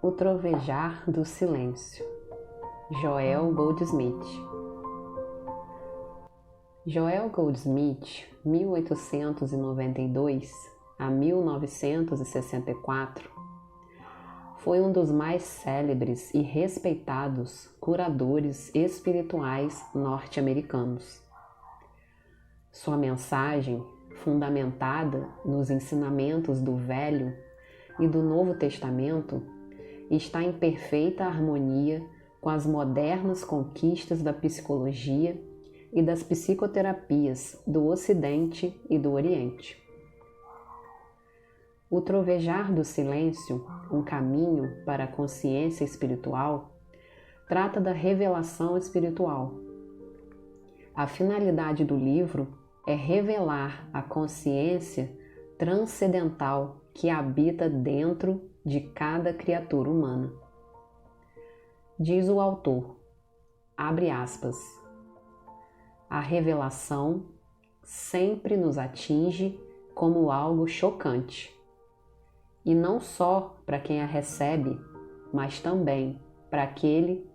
O Trovejar do Silêncio, Joel Goldsmith. Joel Goldsmith, 1892 a 1964, foi um dos mais célebres e respeitados curadores espirituais norte-americanos. Sua mensagem, fundamentada nos ensinamentos do Velho e do Novo Testamento, está em perfeita harmonia com as modernas conquistas da psicologia e das psicoterapias do Ocidente e do Oriente. O Trovejar do Silêncio, um caminho para a consciência espiritual, trata da revelação espiritual. A finalidade do livro é revelar a consciência transcendental que habita dentro de cada criatura humana. Diz o autor, abre aspas, a revelação sempre nos atinge como algo chocante, e não só para quem a recebe, mas também para aquele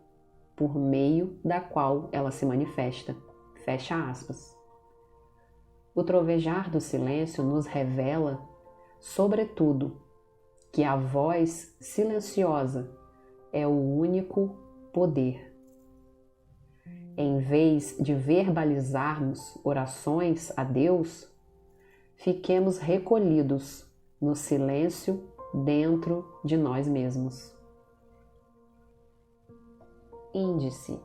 por meio da qual ela se manifesta. Fecha aspas. O Trovejar do Silêncio nos revela, sobretudo, que a voz silenciosa é o único poder. Em vez de verbalizarmos orações a Deus, fiquemos recolhidos no silêncio dentro de nós mesmos. Índice.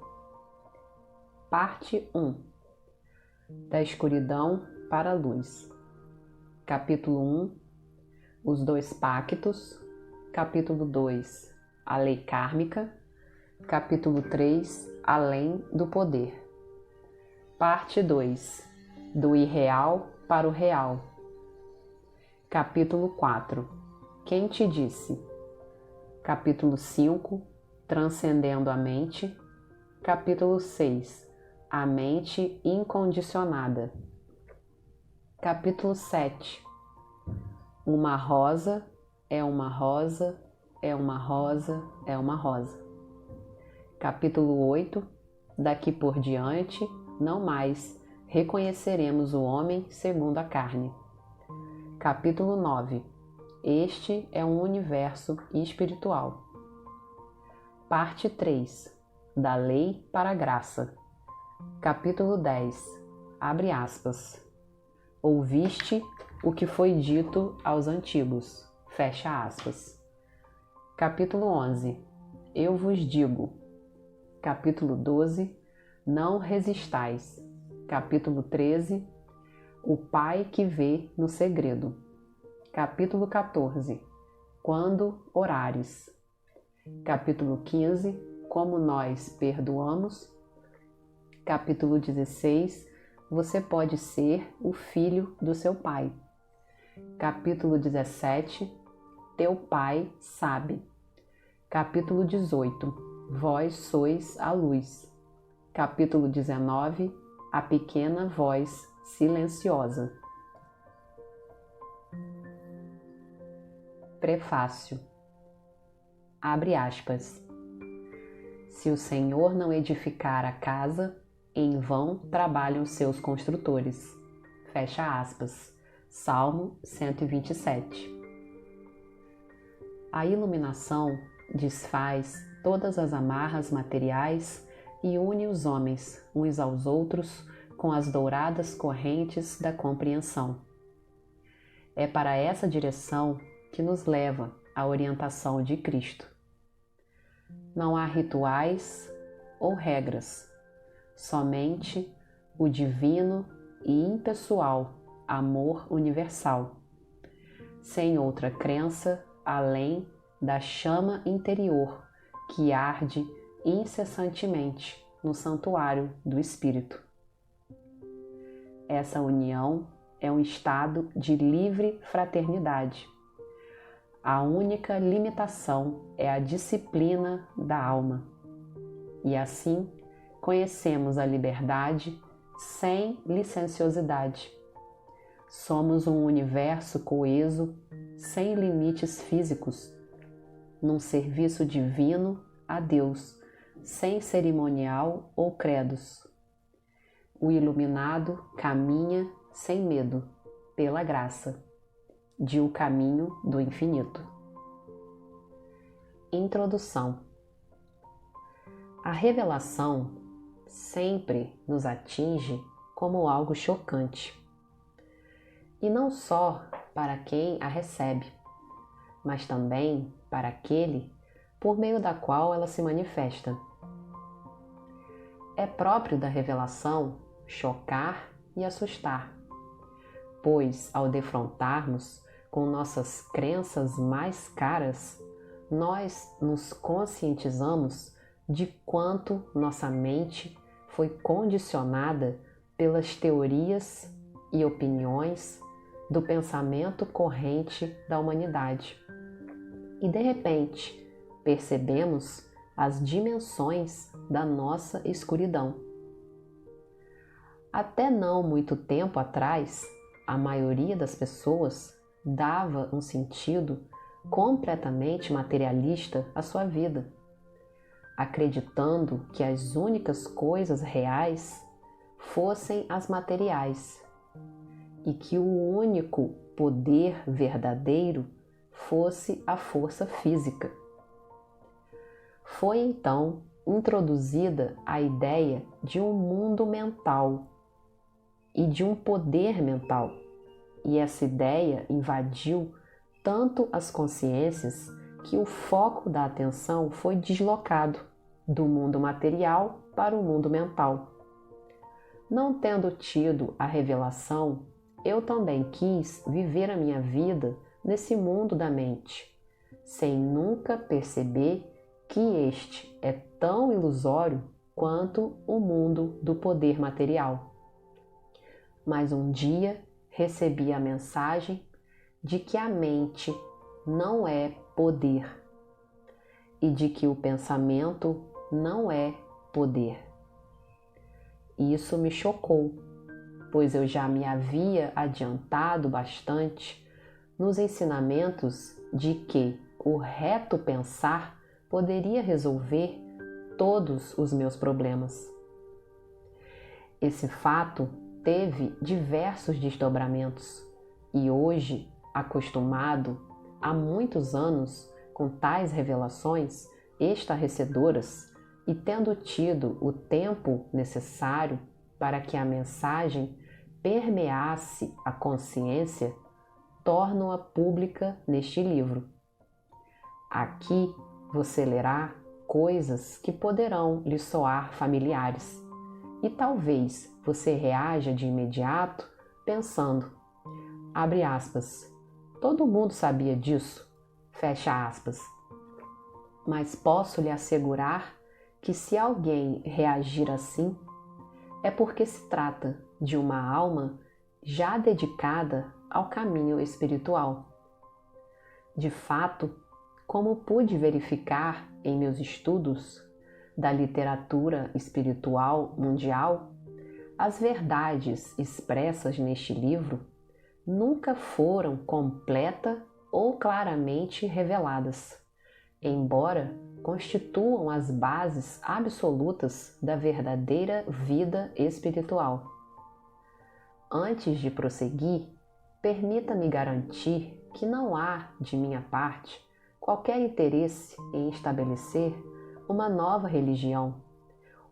Parte 1. Da escuridão para a luz. Capítulo 1. Os dois pactos. Capítulo 2. A lei kármica. Capítulo 3. Além do poder. Parte 2. Do irreal para o real. Capítulo 4. Quem te disse? Capítulo 5. Transcendendo a mente. Capítulo 6. A mente incondicionada. Capítulo 7. Uma rosa é uma rosa, é uma rosa, é uma rosa. Capítulo 8. Daqui por diante, não mais reconheceremos o homem segundo a carne. Capítulo 9. Este é um universo espiritual. Parte 3. Da lei para a graça. Capítulo 10. Abre aspas. Ouviste o que foi dito aos antigos. Fecha aspas. Capítulo 11. Eu vos digo. Capítulo 12. Não resistais. Capítulo 13. O Pai que vê no segredo. Capítulo 14. Quando orares. Capítulo 15. Como nós perdoamos. Capítulo 16. Você pode ser o filho do seu pai. Capítulo 17. Teu pai sabe. Capítulo 18. Vós sois a luz. Capítulo 19. A pequena voz silenciosa. Prefácio. Abre aspas. Se o Senhor não edificar a casa, em vão trabalham seus construtores. Fecha aspas. Salmo 127. A iluminação desfaz todas as amarras materiais e une os homens uns aos outros com as douradas correntes da compreensão. É para essa direção que nos leva a orientação de Cristo. Não há rituais ou regras, somente o divino e impessoal amor universal, sem outra crença além da chama interior que arde incessantemente no santuário do Espírito. Essa união é um estado de livre fraternidade. A única limitação é a disciplina da alma. E assim, conhecemos a liberdade sem licenciosidade. Somos um universo coeso, sem limites físicos, num serviço divino a Deus, sem cerimonial ou credos. O iluminado caminha sem medo, pela graça, de O Caminho do Infinito. Introdução. A revelação sempre nos atinge como algo chocante. E não só para quem a recebe, mas também para aquele por meio da qual ela se manifesta. É próprio da revelação chocar e assustar, pois ao defrontarmos com nossas crenças mais caras, nós nos conscientizamos de quanto nossa mente foi condicionada pelas teorias e opiniões do pensamento corrente da humanidade. E de repente, percebemos as dimensões da nossa escuridão. Até não muito tempo atrás, a maioria das pessoas dava um sentido completamente materialista à sua vida, acreditando que as únicas coisas reais fossem as materiais e que o único poder verdadeiro fosse a força física. Foi então introduzida a ideia de um mundo mental e de um poder mental, e essa ideia invadiu tanto as consciências que o foco da atenção foi deslocado do mundo material para o mundo mental. Não tendo tido a revelação, eu também quis viver a minha vida nesse mundo da mente, sem nunca perceber que este é tão ilusório quanto o mundo do poder material. Mas um dia recebi a mensagem de que a mente não é poder e de que o pensamento não é poder. Isso me chocou, pois eu já me havia adiantado bastante nos ensinamentos de que o reto pensar poderia resolver todos os meus problemas. Esse fato teve diversos desdobramentos e hoje, acostumado há muitos anos com tais revelações estarrecedoras e tendo tido o tempo necessário para que a mensagem permeasse a consciência, torno-a pública neste livro. Aqui você lerá coisas que poderão lhe soar familiares e talvez você reaja de imediato pensando, abre aspas, todo mundo sabia disso, fecha aspas. Mas posso lhe assegurar que se alguém reagir assim, é porque se trata de uma alma já dedicada ao caminho espiritual. De fato, como pude verificar em meus estudos da literatura espiritual mundial, as verdades expressas neste livro nunca foram completa ou claramente reveladas, embora constituam as bases absolutas da verdadeira vida espiritual. Antes de prosseguir, permita-me garantir que não há, de minha parte, qualquer interesse em estabelecer uma nova religião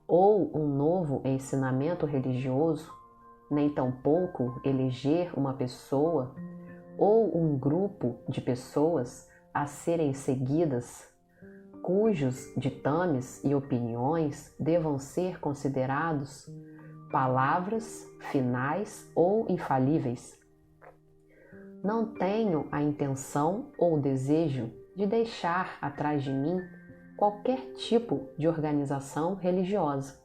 ou um novo ensinamento religioso, nem tampouco eleger uma pessoa ou um grupo de pessoas a serem seguidas, cujos ditames e opiniões devam ser considerados palavras finais ou infalíveis. Não tenho a intenção ou desejo de deixar atrás de mim qualquer tipo de organização religiosa.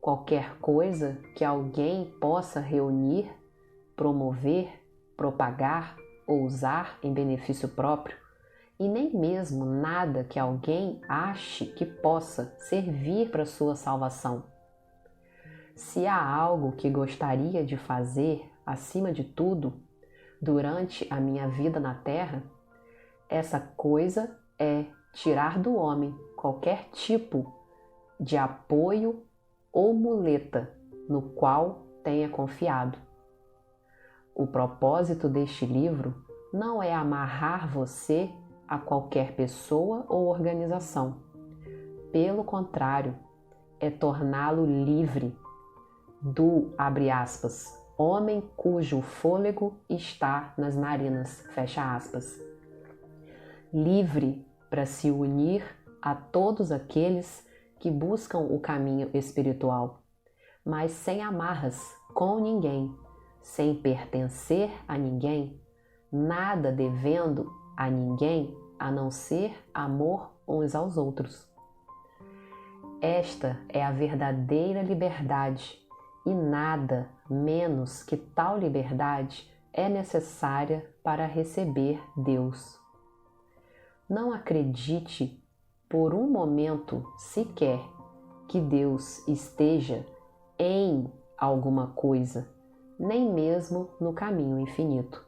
Qualquer coisa que alguém possa reunir, promover, propagar ou usar em benefício próprio, e nem mesmo nada que alguém ache que possa servir para sua salvação. Se há algo que gostaria de fazer, acima de tudo, durante a minha vida na Terra, essa coisa é tirar do homem qualquer tipo de apoio ou muleta no qual tenha confiado. O propósito deste livro não é amarrar você a qualquer pessoa ou organização. Pelo contrário, é torná-lo livre do, abre aspas, homem cujo fôlego está nas narinas, fecha aspas. Livre para se unir a todos aqueles que buscam o caminho espiritual, mas sem amarras com ninguém, sem pertencer a ninguém, nada devendo a ninguém a não ser amor uns aos outros. Esta é a verdadeira liberdade e nada menos que tal liberdade é necessária para receber Deus. Não acredite por um momento sequer que Deus esteja em alguma coisa, nem mesmo no caminho infinito.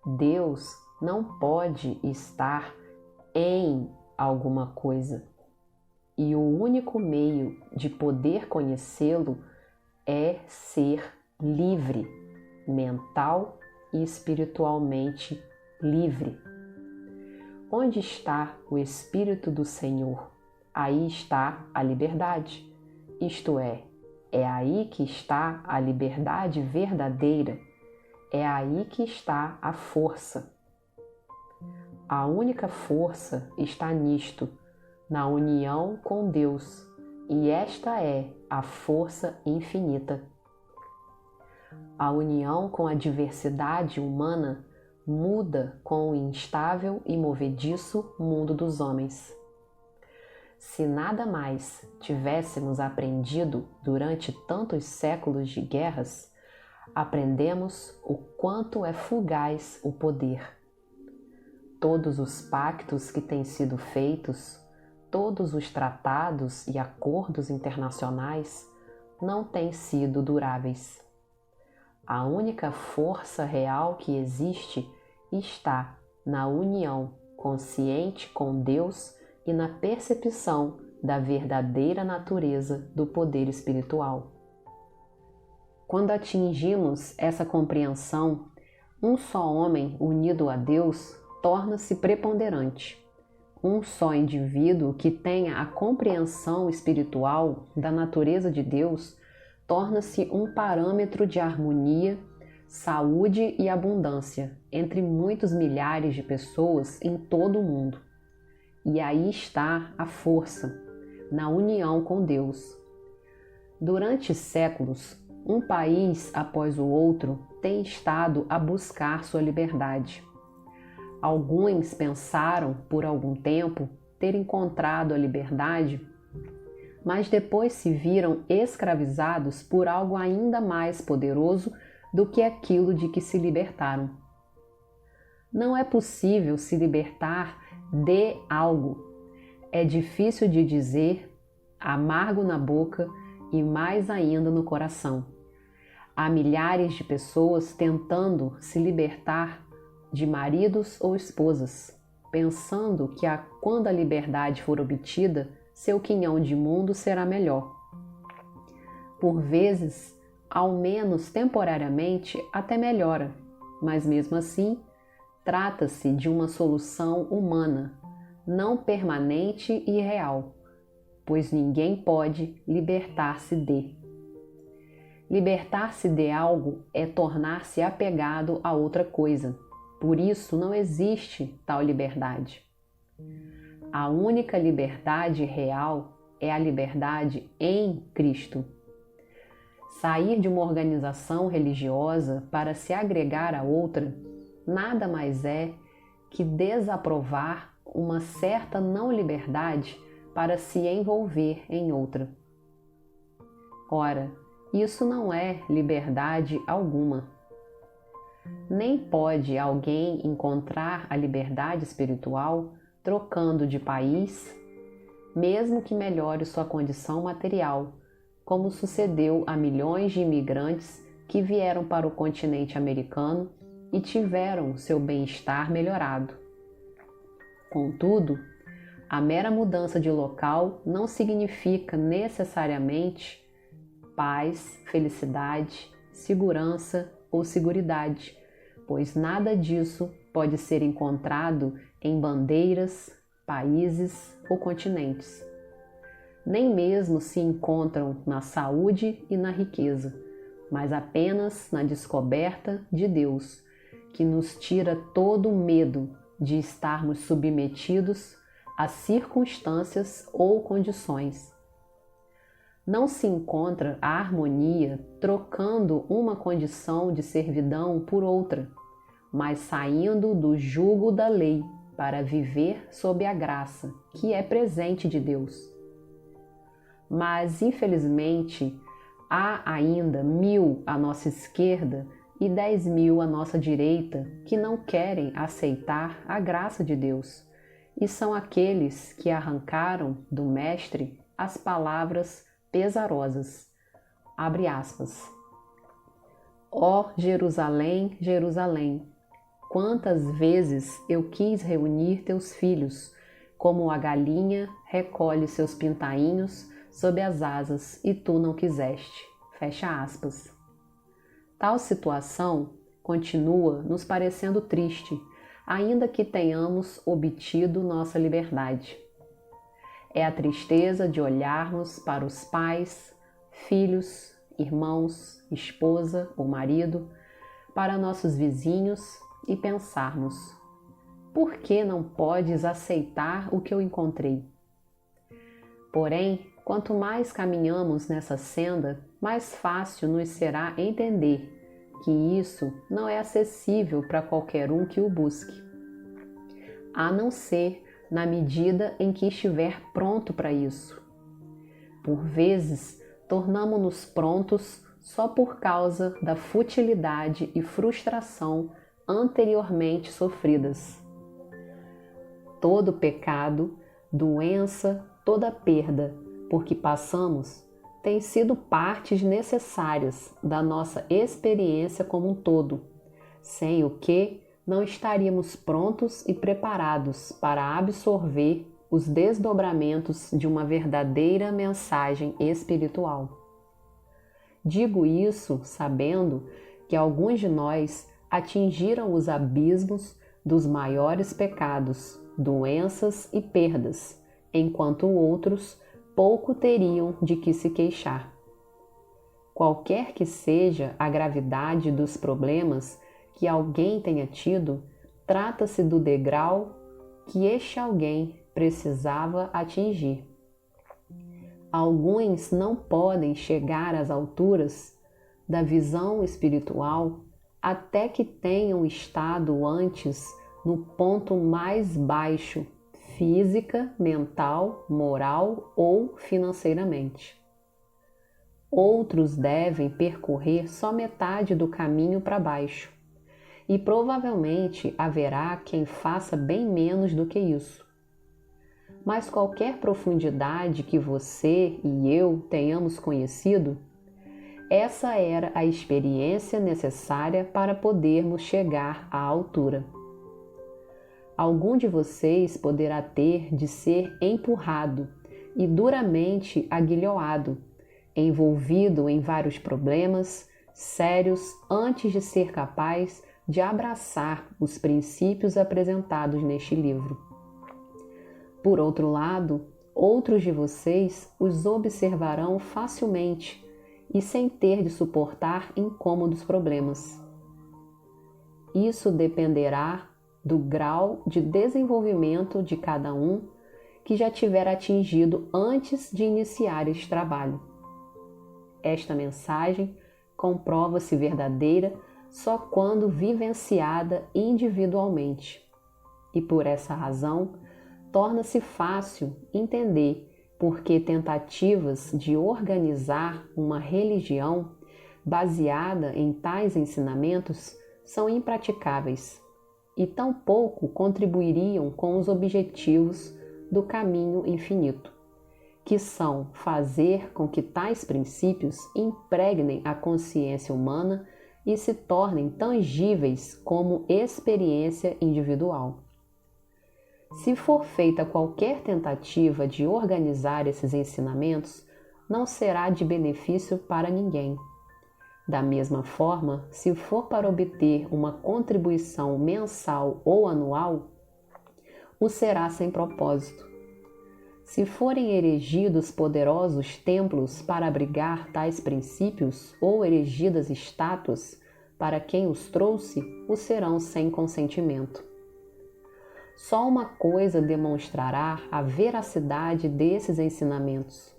Deus não pode estar em alguma coisa, e o único meio de poder conhecê-lo é ser livre, mental e espiritualmente livre. Onde está o Espírito do Senhor? Aí está a liberdade. Isto é aí que está a liberdade verdadeira. É aí que está a força. A única força está nisto, na união com Deus, e esta é a força infinita. A união com a diversidade humana muda com o instável e movediço mundo dos homens. Se nada mais tivéssemos aprendido durante tantos séculos de guerras, aprendemos o quanto é fugaz o poder. Todos os pactos que têm sido feitos, todos os tratados e acordos internacionais não têm sido duráveis. A única força real que existe está na união consciente com Deus e na percepção da verdadeira natureza do poder espiritual. Quando atingimos essa compreensão, um só homem unido a Deus torna-se preponderante. Um só indivíduo que tenha a compreensão espiritual da natureza de Deus torna-se um parâmetro de harmonia, saúde e abundância entre muitos milhares de pessoas em todo o mundo. E aí está a força, na união com Deus. Durante séculos, um país após o outro tem estado a buscar sua liberdade. Alguns pensaram, por algum tempo, ter encontrado a liberdade, mas depois se viram escravizados por algo ainda mais poderoso do que aquilo de que se libertaram. Não é possível se libertar de algo. É difícil de dizer, amargo na boca e mais ainda no coração. Há milhares de pessoas tentando se libertar de maridos ou esposas, pensando que quando a liberdade for obtida, seu quinhão de mundo será melhor. Por vezes, ao menos temporariamente, até melhora, mas mesmo assim, trata-se de uma solução humana, não permanente e real, pois ninguém pode libertar-se de. Libertar-se de algo é tornar-se apegado a outra coisa. Por isso não existe tal liberdade. A única liberdade real é a liberdade em Cristo. Sair de uma organização religiosa para se agregar a outra nada mais é que desaprovar uma certa não liberdade para se envolver em outra. Ora, isso não é liberdade alguma. Nem pode alguém encontrar a liberdade espiritual trocando de país, mesmo que melhore sua condição material, como sucedeu a milhões de imigrantes que vieram para o continente americano e tiveram seu bem-estar melhorado. Contudo, a mera mudança de local não significa necessariamente paz, felicidade, segurança ou seguridade, pois nada disso pode ser encontrado em bandeiras, países ou continentes. Nem mesmo se encontram na saúde e na riqueza, mas apenas na descoberta de Deus, que nos tira todo o medo de estarmos submetidos a circunstâncias ou condições. Não se encontra a harmonia trocando uma condição de servidão por outra, mas saindo do jugo da lei para viver sob a graça, que é presente de Deus. Mas, infelizmente, há ainda 1000 à nossa esquerda e 10.000 à nossa direita que não querem aceitar a graça de Deus, e são aqueles que arrancaram do Mestre as palavras pesarosas. Abre aspas. Ó Jerusalém, Jerusalém, quantas vezes eu quis reunir teus filhos, como a galinha recolhe seus pintainhos sob as asas, e tu não quiseste. Fecha aspas. Tal situação continua nos parecendo triste, ainda que tenhamos obtido nossa liberdade. É a tristeza de olharmos para os pais, filhos, irmãos, esposa ou marido, para nossos vizinhos e pensarmos: por que não podes aceitar o que eu encontrei? Porém, quanto mais caminhamos nessa senda, mais fácil nos será entender que isso não é acessível para qualquer um que o busque, a não ser na medida em que estiver pronto para isso. Por vezes, tornamo-nos prontos só por causa da futilidade e frustração anteriormente sofridas. Todo pecado, doença, toda perda por que passamos têm sido partes necessárias da nossa experiência como um todo, sem o que não estaríamos prontos e preparados para absorver os desdobramentos de uma verdadeira mensagem espiritual. Digo isso sabendo que alguns de nós atingiram os abismos dos maiores pecados, doenças e perdas, enquanto outros pouco teriam de que se queixar. Qualquer que seja a gravidade dos problemas que alguém tenha tido, trata-se do degrau que este alguém precisava atingir. Alguns não podem chegar às alturas da visão espiritual até que tenham estado antes no ponto mais baixo, física, mental, moral ou financeiramente. Outros devem percorrer só metade do caminho para baixo, e provavelmente haverá quem faça bem menos do que isso. Mas qualquer profundidade que você e eu tenhamos conhecido, essa era a experiência necessária para podermos chegar à altura. Algum de vocês poderá ter de ser empurrado e duramente aguilhoado, envolvido em vários problemas sérios antes de ser capaz de abraçar os princípios apresentados neste livro. Por outro lado, outros de vocês os observarão facilmente e sem ter de suportar incômodos problemas. Isso dependerá do grau de desenvolvimento de cada um que já tiver atingido antes de iniciar este trabalho. Esta mensagem comprova-se verdadeira só quando vivenciada individualmente, e por essa razão torna-se fácil entender por que tentativas de organizar uma religião baseada em tais ensinamentos são impraticáveis e tampouco contribuiriam com os objetivos do caminho infinito, que são fazer com que tais princípios impregnem a consciência humana e se tornem tangíveis como experiência individual. Se for feita qualquer tentativa de organizar esses ensinamentos, não será de benefício para ninguém. Da mesma forma, se for para obter uma contribuição mensal ou anual, o será sem propósito. Se forem erigidos poderosos templos para abrigar tais princípios ou erigidas estátuas para quem os trouxe, o serão sem consentimento. Só uma coisa demonstrará a veracidade desses ensinamentos: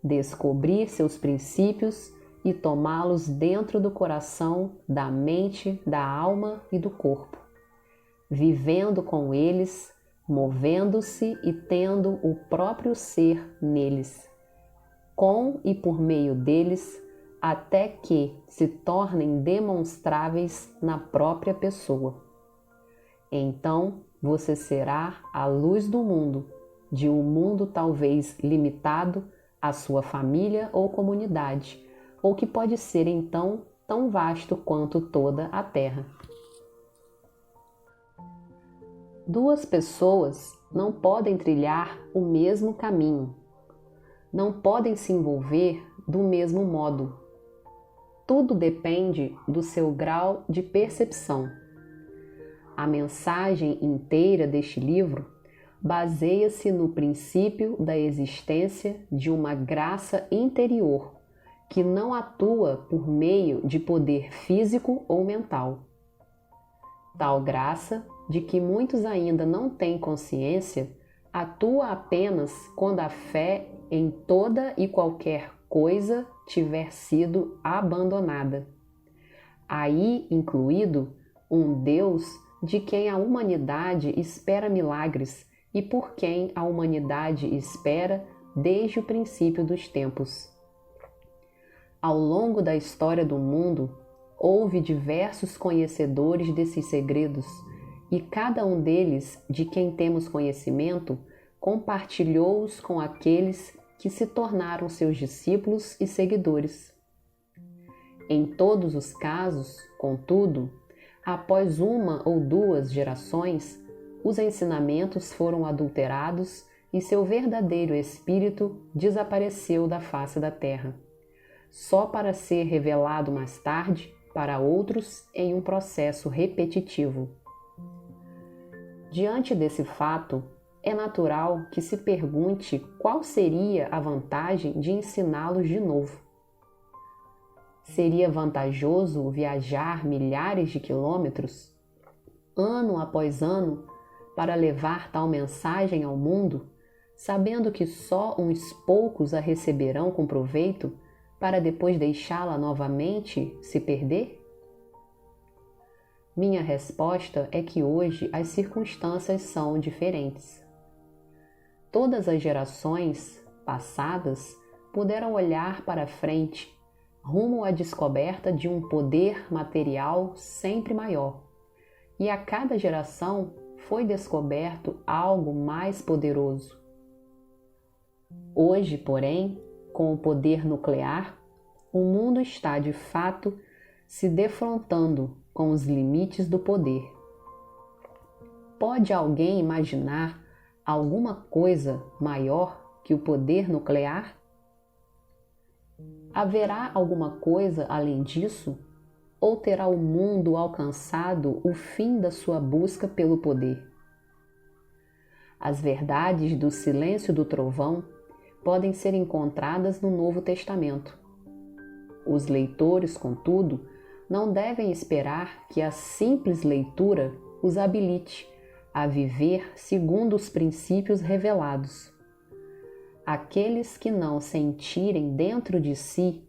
descobrir seus princípios e tomá-los dentro do coração, da mente, da alma e do corpo, vivendo com eles, movendo-se e tendo o próprio ser neles, com e por meio deles, até que se tornem demonstráveis na própria pessoa. Então você será a luz do mundo, de um mundo talvez limitado à sua família ou comunidade, ou que pode ser então tão vasto quanto toda a Terra. Duas pessoas não podem trilhar o mesmo caminho, não podem se envolver do mesmo modo. Tudo depende do seu grau de percepção. A mensagem inteira deste livro baseia-se no princípio da existência de uma graça interior que não atua por meio de poder físico ou mental. Tal graça, de que muitos ainda não têm consciência, atua apenas quando a fé em toda e qualquer coisa tiver sido abandonada. Aí incluído um Deus de quem a humanidade espera milagres e por quem a humanidade espera desde o princípio dos tempos. Ao longo da história do mundo, houve diversos conhecedores desses segredos, e cada um deles, de quem temos conhecimento, compartilhou-os com aqueles que se tornaram seus discípulos e seguidores. Em todos os casos, contudo, após uma ou duas gerações, os ensinamentos foram adulterados e seu verdadeiro espírito desapareceu da face da terra, só para ser revelado mais tarde para outros em um processo repetitivo. Diante desse fato, é natural que se pergunte qual seria a vantagem de ensiná-los de novo. Seria vantajoso viajar milhares de quilômetros, ano após ano, para levar tal mensagem ao mundo, sabendo que só uns poucos a receberão com proveito, para depois deixá-la novamente se perder? Minha resposta é que hoje as circunstâncias são diferentes. Todas as gerações passadas puderam olhar para frente, rumo à descoberta de um poder material sempre maior, e a cada geração foi descoberto algo mais poderoso. Hoje, porém, com o poder nuclear, o mundo está de fato se defrontando com os limites do poder. Pode alguém imaginar alguma coisa maior que o poder nuclear? Haverá alguma coisa além disso? Ou terá o mundo alcançado o fim da sua busca pelo poder? As verdades do silêncio do trovão podem ser encontradas no Novo Testamento. Os leitores, contudo, não devem esperar que a simples leitura os habilite a viver segundo os princípios revelados. Aqueles que não sentirem dentro de si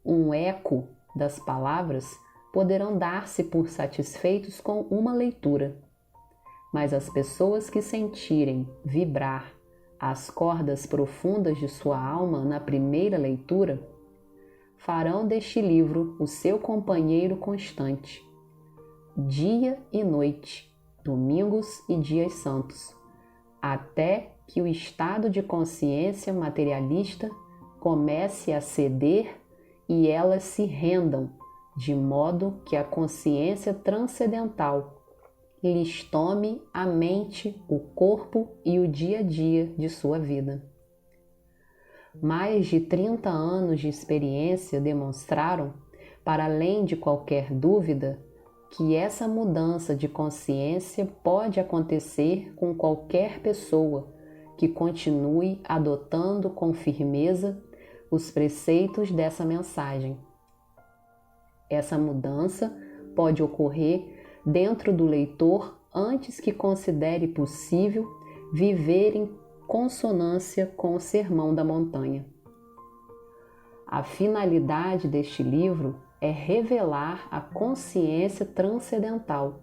um eco das palavras poderão dar-se por satisfeitos com uma leitura, mas as pessoas que sentirem vibrar as cordas profundas de sua alma na primeira leitura farão deste livro o seu companheiro constante, dia e noite, domingos e dias santos, até que o estado de consciência materialista comece a ceder e elas se rendam, de modo que a consciência transcendental lhes tome a mente, o corpo e o dia a dia de sua vida. Mais de 30 anos de experiência demonstraram, para além de qualquer dúvida, que essa mudança de consciência pode acontecer com qualquer pessoa que continue adotando com firmeza os preceitos dessa mensagem. Essa mudança pode ocorrer dentro do leitor antes que considere possível viver em consonância com o Sermão da Montanha. A finalidade deste livro é revelar a consciência transcendental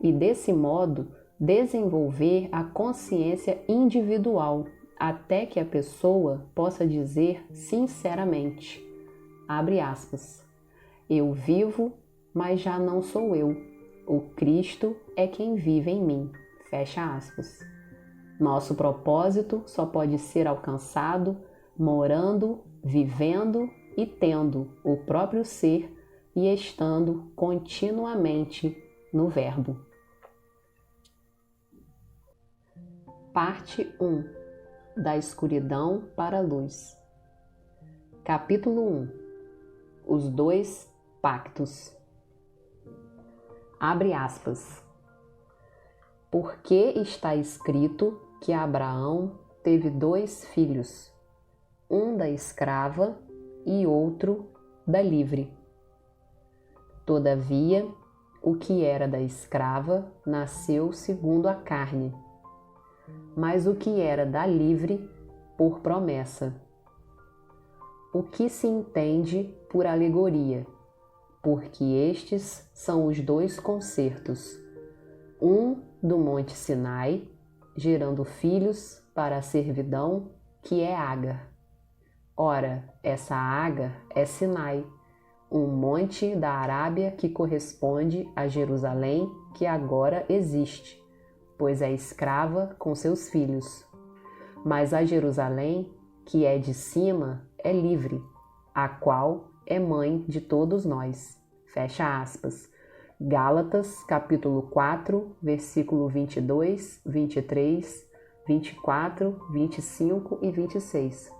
e, desse modo, desenvolver a consciência individual até que a pessoa possa dizer sinceramente, abre aspas, eu vivo, mas já não sou eu. O Cristo é quem vive em mim. Fecha aspas. Nosso propósito só pode ser alcançado morando, vivendo e tendo o próprio ser e estando continuamente no Verbo. Parte 1. Da escuridão para a luz. Capítulo 1. Os dois pactos. Abre aspas. Porque está escrito que Abraão teve 2 filhos, um da escrava e outro da livre. Todavia, o que era da escrava nasceu segundo a carne, mas o que era da livre, por promessa. O que se entende por alegoria, porque estes são os 2 concertos, um do Monte Sinai, gerando filhos para a servidão, que é Agar. Ora, essa Agar é Sinai, um monte da Arábia que corresponde a Jerusalém, que agora existe, pois é escrava com seus filhos. Mas a Jerusalém, que é de cima, é livre, a qual é mãe de todos nós. Fecha aspas. Gálatas, capítulo 4, versículo 22, 23, 24, 25 e 26.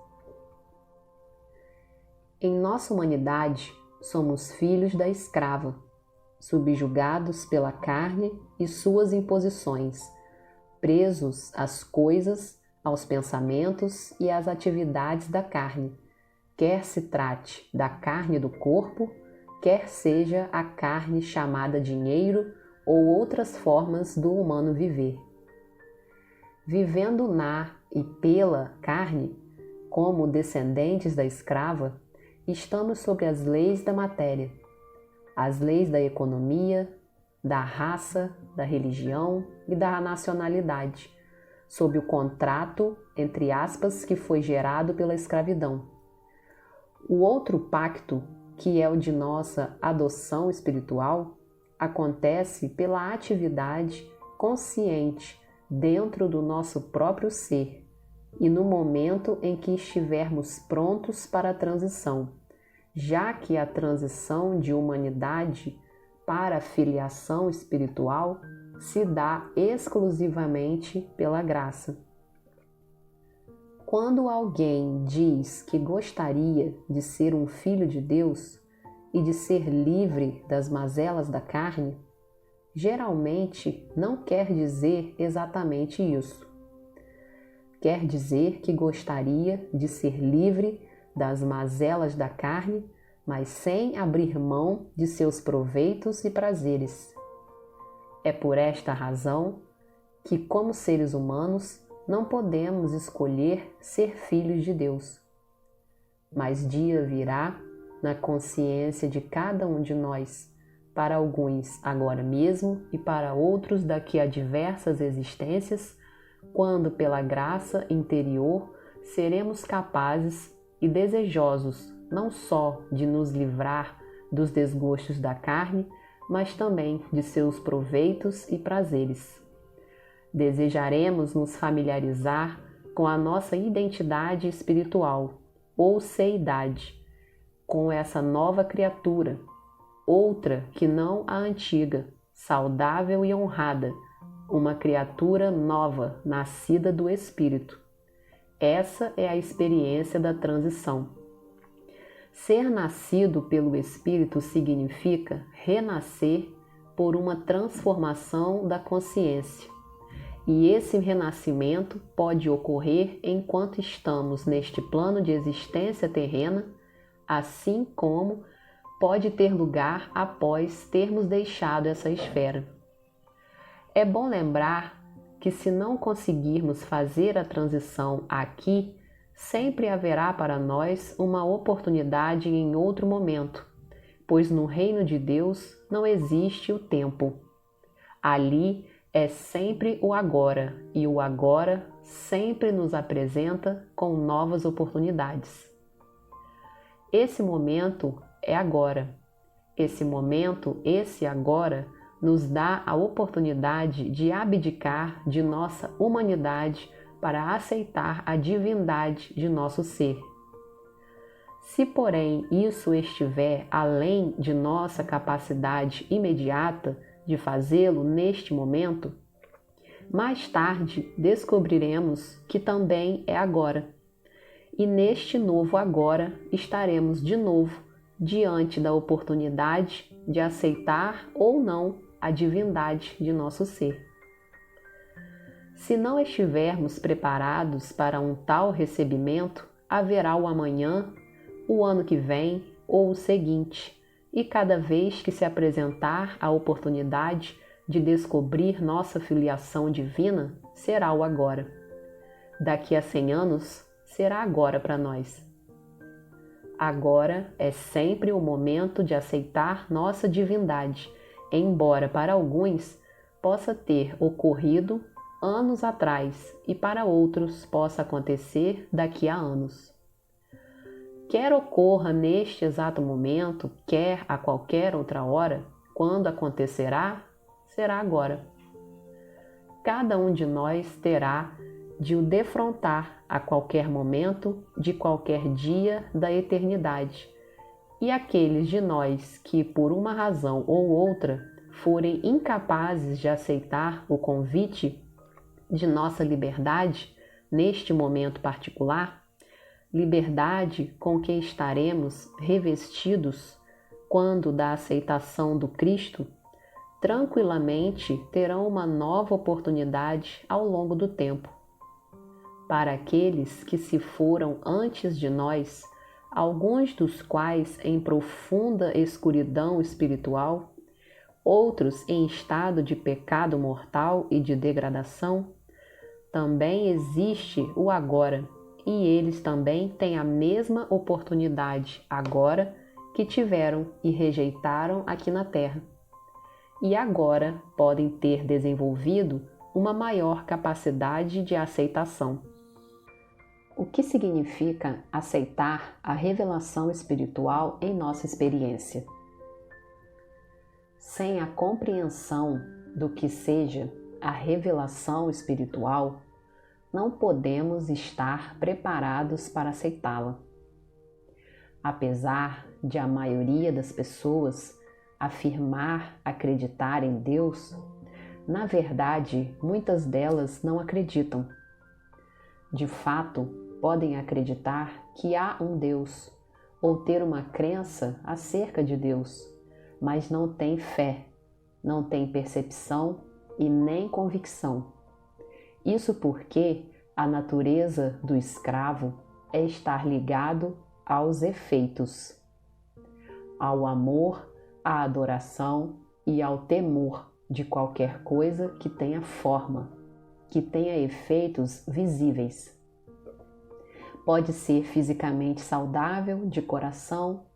Em nossa humanidade, somos filhos da escrava, subjugados pela carne e suas imposições, presos às coisas, aos pensamentos e às atividades da carne, quer se trate da carne do corpo, quer seja a carne chamada dinheiro ou outras formas do humano viver. Vivendo na e pela carne, como descendentes da escrava, estamos sob as leis da matéria, as leis da economia, da raça, da religião e da nacionalidade, sob o contrato, entre aspas, que foi gerado pela escravidão. O outro pacto, que é o de nossa adoção espiritual, acontece pela atividade consciente dentro do nosso próprio ser e no momento em que estivermos prontos para a transição, já que a transição de humanidade para a filiação espiritual se dá exclusivamente pela graça. Quando alguém diz que gostaria de ser um filho de Deus e de ser livre das mazelas da carne, geralmente não quer dizer exatamente isso. Quer dizer que gostaria de ser livre das mazelas da carne, mas sem abrir mão de seus proveitos e prazeres. É por esta razão que, como seres humanos, não podemos escolher ser filhos de Deus. Mas dia virá, na consciência de cada um de nós, para alguns agora mesmo e para outros daqui a diversas existências, quando pela graça interior seremos capazes e desejosos não só de nos livrar dos desgostos da carne, mas também de seus proveitos e prazeres. Desejaremos nos familiarizar com a nossa identidade espiritual ou seidade, com essa nova criatura, outra que não a antiga, saudável e honrada, uma criatura nova, nascida do Espírito. Essa é a experiência da transição. Ser nascido pelo Espírito significa renascer por uma transformação da consciência. E esse renascimento pode ocorrer enquanto estamos neste plano de existência terrena, assim como pode ter lugar após termos deixado essa esfera. É bom lembrar que se não conseguirmos fazer a transição aqui, sempre haverá para nós uma oportunidade em outro momento, pois no reino de Deus não existe o tempo. Ali é sempre o agora, e o agora sempre nos apresenta com novas oportunidades. Esse momento é agora. Esse momento, esse agora, nos dá a oportunidade de abdicar de nossa humanidade para aceitar a divindade de nosso ser. Se, porém, isso estiver além de nossa capacidade imediata de fazê-lo neste momento, mais tarde descobriremos que também é agora. E neste novo agora estaremos de novo diante da oportunidade de aceitar ou não a divindade de nosso ser. Se não estivermos preparados para um tal recebimento, haverá o amanhã, o ano que vem ou o seguinte, e cada vez que se apresentar a oportunidade de descobrir nossa filiação divina, será o agora. Daqui a 100 anos, será agora para nós. Agora é sempre o momento de aceitar nossa divindade, embora para alguns possa ter ocorrido anos atrás e para outros possa acontecer daqui a anos. Quer ocorra neste exato momento, quer a qualquer outra hora, quando acontecerá, será agora. Cada um de nós terá de o defrontar a qualquer momento de qualquer dia da eternidade. E aqueles de nós que, por uma razão ou outra, forem incapazes de aceitar o convite de nossa liberdade neste momento particular, liberdade com que estaremos revestidos quando da aceitação do Cristo, tranquilamente terão uma nova oportunidade ao longo do tempo. Para aqueles que se foram antes de nós, alguns dos quais em profunda escuridão espiritual, outros em estado de pecado mortal e de degradação, também existe o agora, e eles também têm a mesma oportunidade agora que tiveram e rejeitaram aqui na Terra. E agora podem ter desenvolvido uma maior capacidade de aceitação. O que significa aceitar a revelação espiritual em nossa experiência? Sem a compreensão do que seja a revelação espiritual, não podemos estar preparados para aceitá-la. Apesar de a maioria das pessoas afirmar acreditar em Deus, na verdade, muitas delas não acreditam. De fato, podem acreditar que há um Deus ou ter uma crença acerca de Deus, mas não têm fé, não têm percepção e nem convicção. Isso porque a natureza do escravo é estar ligado aos efeitos, ao amor, à adoração e ao temor de qualquer coisa que tenha forma, que tenha efeitos visíveis. Pode ser fisicamente saudável, de coração,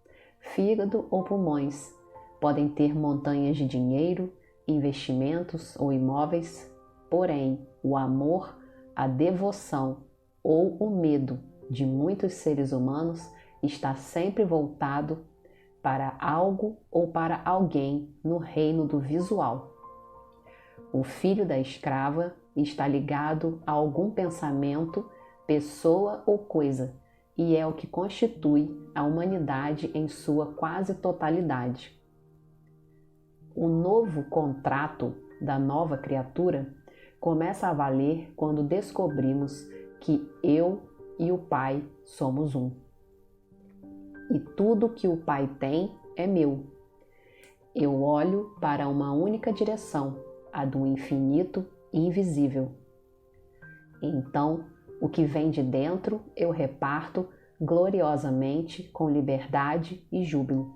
fígado ou pulmões. Podem ter montanhas de dinheiro, investimentos ou imóveis. Porém, o amor, a devoção ou o medo de muitos seres humanos está sempre voltado para algo ou para alguém no reino do visual. O filho da escrava está ligado a algum pensamento, pessoa ou coisa, e é o que constitui a humanidade em sua quase totalidade. O novo contrato da nova criatura começa a valer quando descobrimos que eu e o Pai somos um. E tudo que o Pai tem é meu. Eu olho para uma única direção, a do infinito e invisível. Então, o que vem de dentro eu reparto gloriosamente com liberdade e júbilo.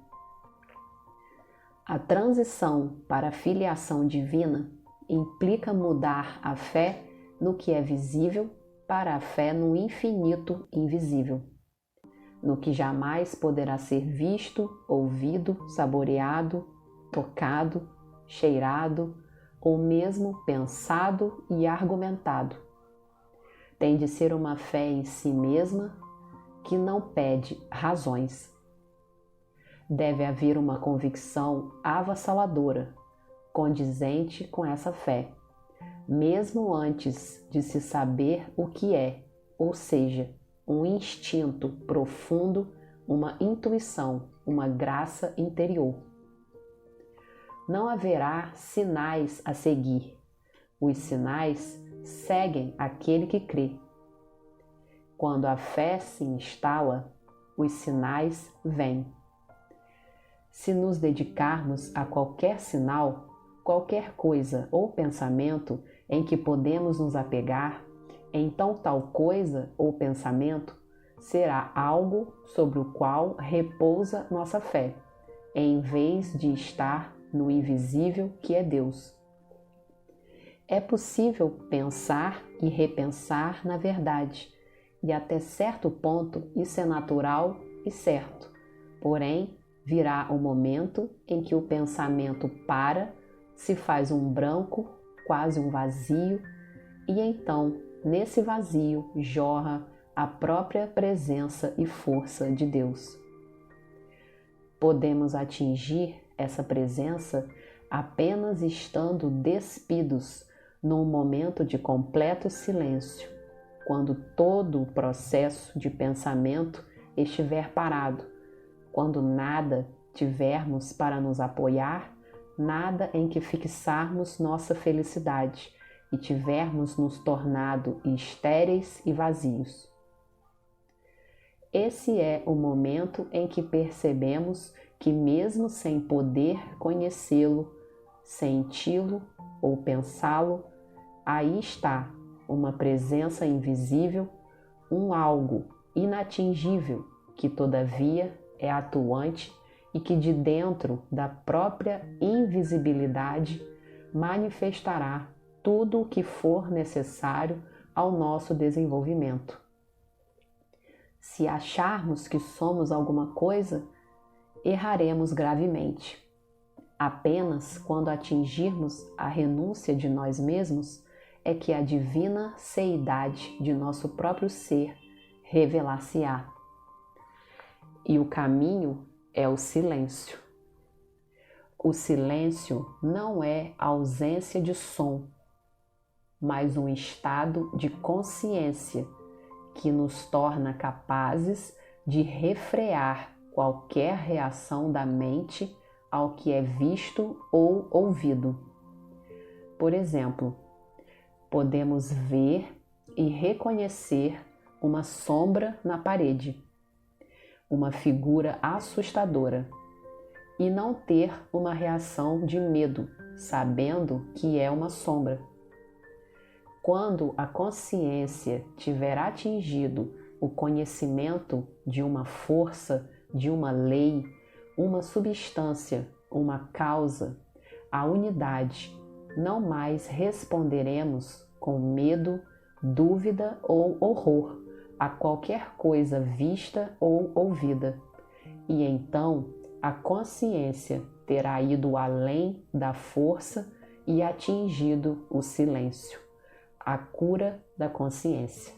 A transição para a filiação divina implica mudar a fé no que é visível para a fé no infinito invisível, no que jamais poderá ser visto, ouvido, saboreado, tocado, cheirado ou mesmo pensado e argumentado. Tem de ser uma fé em si mesma que não pede razões. Deve haver uma convicção avassaladora, condizente com essa fé, mesmo antes de se saber o que é, ou seja, um instinto profundo, uma intuição, uma graça interior. Não haverá sinais a seguir. Os sinais seguem aquele que crê. Quando a fé se instala, os sinais vêm. Se nos dedicarmos a qualquer sinal, qualquer coisa ou pensamento em que podemos nos apegar, então tal coisa ou pensamento será algo sobre o qual repousa nossa fé, em vez de estar no invisível que é Deus. É possível pensar e repensar na verdade, e até certo ponto isso é natural e certo. Porém, virá o momento em que o pensamento para, se faz um branco, quase um vazio, e então, nesse vazio, jorra a própria presença e força de Deus. Podemos atingir essa presença apenas estando despidos num momento de completo silêncio, quando todo o processo de pensamento estiver parado, quando nada tivermos para nos apoiar, nada em que fixarmos nossa felicidade e tivermos nos tornado estéreis e vazios. Esse é o momento em que percebemos que mesmo sem poder conhecê-lo, senti-lo ou pensá-lo, aí está uma presença invisível, um algo inatingível que todavia é atuante e que de dentro da própria invisibilidade manifestará tudo o que for necessário ao nosso desenvolvimento. Se acharmos que somos alguma coisa, erraremos gravemente. Apenas quando atingirmos a renúncia de nós mesmos é que a divina seidade de nosso próprio ser revelar-se-á. E o caminho é o silêncio. O silêncio não é ausência de som, mas um estado de consciência que nos torna capazes de refrear qualquer reação da mente ao que é visto ou ouvido. Por exemplo, podemos ver e reconhecer uma sombra na parede, uma figura assustadora, e não ter uma reação de medo, sabendo que é uma sombra. Quando a consciência tiver atingido o conhecimento de uma força, de uma lei, uma substância, uma causa, a unidade, não mais responderemos com medo, dúvida ou horror a qualquer coisa vista ou ouvida. E então a consciência terá ido além da força e atingido o silêncio, a cura da consciência.